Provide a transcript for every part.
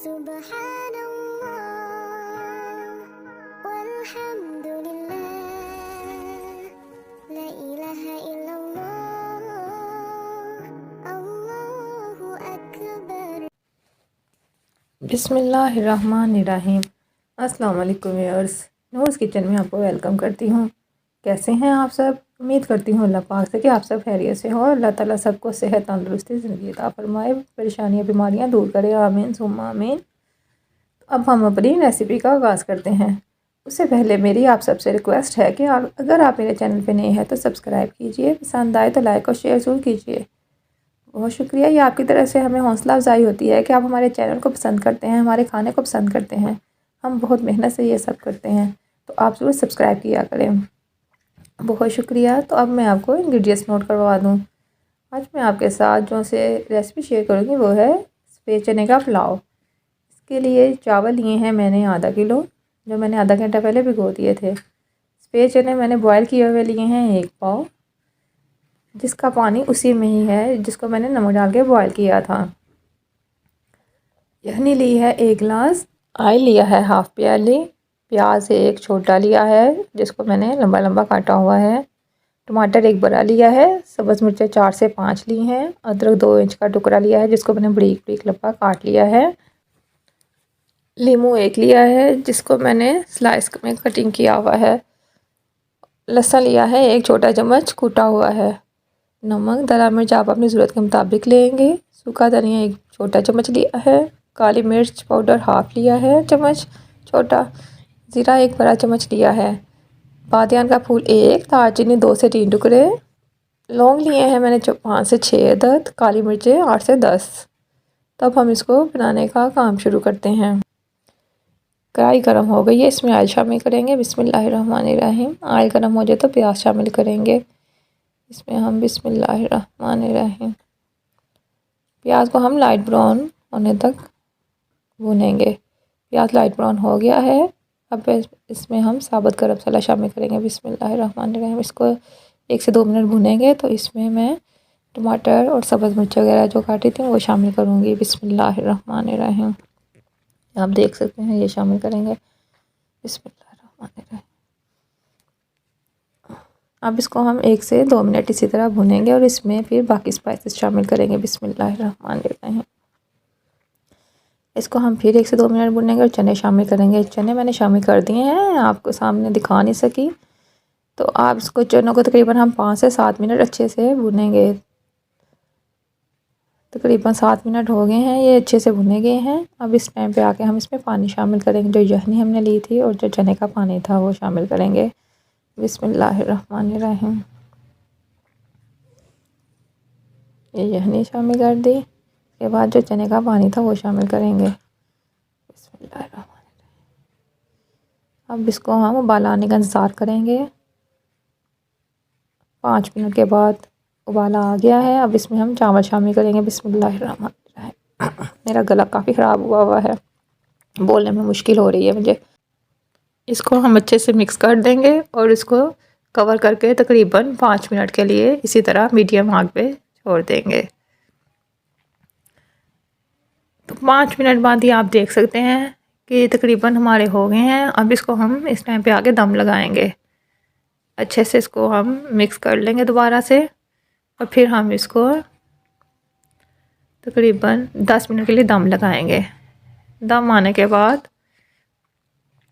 सुब्हानल्लाह वल्हम्दुलिल्लाह ला इलाहा इल्लल्लाह अल्लाहु अकबर। बिस्मिल्लाहिर्रहमानिर्रहीम। अस्सलाम वालेकुम व्यूअर्स, नूर्स किचन में आपको वेलकम करती हूँ। कैसे हैं आप सब? उम्मीद करती हूँ अल्लाह पाक से कि आप सब खैरियत से हो और अल्लाह ताला सबको सेहत तंदुरुस्ती ज़िंदगी अता फरमाए, परेशानियाँ बीमारियाँ दूर करे, आमीन सुम्मा आमीन। अब हम अपनी रेसिपी का आगाज़ करते हैं। उससे पहले मेरी आप सबसे रिक्वेस्ट है कि अगर आप मेरे चैनल पर नए हैं तो सब्सक्राइब कीजिए, पसंद आए तो लाइक और शेयर ज़रूर कीजिए। बहुत शुक्रिया, ये आपकी तरफ से हमें हौसला अफजाई होती है कि आप हमारे चैनल को पसंद करते हैं, हमारे खाने को पसंद करते हैं। हम बहुत मेहनत से ये सब करते हैं, तो आप ज़रूर सब्सक्राइब किया करें। बहुत शुक्रिया। तो अब मैं आपको इंग्रेडिएंट्स नोट करवा दूँ। आज मैं आपके साथ जो से रेसिपी शेयर करूँगी वो है सफ़ेद चने का पुलाव। इसके लिए चावल लिए हैं मैंने आधा किलो, जो मैंने आधा घंटा पहले भिगो दिए थे। सफ़ेद चने मैंने बॉयल किए हुए लिए हैं 1 पाव, जिसका पानी उसी में ही है जिसको मैंने नमक डाल के बॉयल किया था। यखनी ली है 1 गिलास, ऑयल लिया है हाफ़ प्याली, प्याज एक छोटा लिया है जिसको मैंने लंबा लंबा काटा हुआ है, टमाटर 1 बड़ा लिया है, सब्ज़ मिर्चें 4 से 5 ली हैं, अदरक 2 इंच का टुकड़ा लिया है जिसको मैंने बारीक बारीक लंबा काट लिया है, लीमू 1 लिया है जिसको मैंने स्लाइस में कटिंग किया हुआ है, लहसुन लिया है 1 छोटा चम्मच कूटा हुआ है, नमक दरा मिर्च आप अपनी ज़रूरत के मुताबिक लेंगे, सूखा धनिया 1 छोटा चम्मच लिया है, काली मिर्च पाउडर हाफ़ लिया है चम्मच छोटा, ज़ीरा 1 बड़ा चम्मच लिया है, बादियान का फूल 1, दालचीनी 2 से 3 टुकड़े, लौंग लिए हैं मैंने 5 से 6 अदद, काली मिर्चें 8 से 10। तब हम इसको बनाने का काम शुरू करते हैं। कढ़ाई गर्म हो गई है, इसमें ऑयल शामिल करेंगे। बिस्मिल्लाहिर्रहमानिर्रहीम। ऑयल गर्म हो जाए तो प्याज शामिल करेंगे। इसमें हम बिस्मिल्लाहिर्रहमानिर्रहीम प्याज को हम लाइट ब्राउन होने तक भूनेंगे। प्याज लाइट ब्राउन हो गया है, अब इसमें हम साबुत गरम मसाला शामिल करेंगे। बिस्मिल्लाहिर्रहमानिर्रहीम। इसको 1 से 2 मिनट भूनेंगे तो इसमें मैं टमाटर और सब्ज़ मिर्च वगैरह जो काटी थी वो शामिल करूँगी। बिस्मिल्लाहिर्रहमानिर्रहीम। आप देख सकते हैं ये शामिल करेंगे। बिस्मिल्लाहिर्रहमानिर्रहीम। अब इसको हम 1 से 2 मिनट इसी तरह भूनेंगे और इसमें फिर बाकी स्पाइसेस शामिल करेंगे। बिस्मिल्लाहिर्रहमानिर्रहीम। इसको हम फिर 1 से 2 मिनट भूनेंगे और चने शामिल करेंगे। चने मैंने शामिल कर दिए हैं, आपको सामने दिखा नहीं सकी, तो आप इसको चनों को तकरीबन हम 5 से 7 मिनट अच्छे से भूनेंगे। तकरीबन 7 मिनट हो गए हैं, ये अच्छे से भुने गए हैं। अब इस टाइम पे आके हम इसमें पानी शामिल करेंगे, जो यखनी हमने ली थी और जो चने का पानी था वो शामिल करेंगे। बिस्मिल्लाहिर्रहमानिर्रहीम। ये यखनी शामिल कर दी, उसके बाद जो चने का पानी था वो शामिल करेंगे। बिस्मिल्लाहिर्रहमानिर्रहीम। अब इसको हम उबाल आने का इंतज़ार करेंगे। 5 मिनट के बाद उबाला आ गया है, अब इसमें हम चावल शामिल करेंगे। बिस्मिल्लाहिर्रहमानिर्रहीम। मेरा गला काफ़ी ख़राब हुआ है, बोलने में मुश्किल हो रही है मुझे। इसको हम अच्छे से मिक्स कर देंगे और इसको कवर करके तकरीबन 5 मिनट के लिए इसी तरह मीडियम आग पे छोड़ देंगे। तो 5 मिनट बाद ही आप देख सकते हैं कि तकरीबन हमारे हो गए हैं। अब इसको हम इस टाइम पे आके दम लगाएंगे। अच्छे से इसको हम मिक्स कर लेंगे दोबारा से और फिर हम इसको तकरीबन 10 मिनट के लिए दम लगाएंगे। दम आने के बाद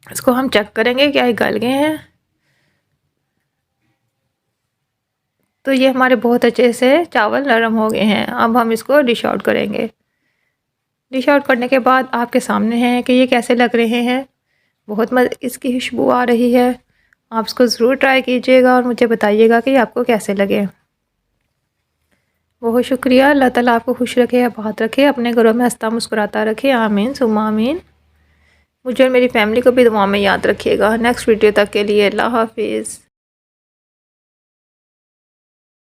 इसको हम चेक करेंगे क्या ये गल गए हैं। तो ये हमारे बहुत अच्छे से चावल नरम हो गए हैं। अब हम इसको डिश आउट करेंगे। डिश आउट करने के बाद आपके सामने है कि ये कैसे लग रहे हैं। बहुत मज़े इसकी खुशबू आ रही है। आप इसको ज़रूर ट्राई कीजिएगा और मुझे बताइएगा कि आपको कैसे लगे। बहुत शुक्रिया। अल्लाह ताला आपको खुश रखे, आबाद रखे, अपने घरों में हंसता मुस्कुराता रखे, आमीन सुम्मा आमीन। मुझे और मेरी फैमिली को भी दुआ में याद रखिएगा। नेक्स्ट वीडियो तक के लिए अल्लाह हाफिज़।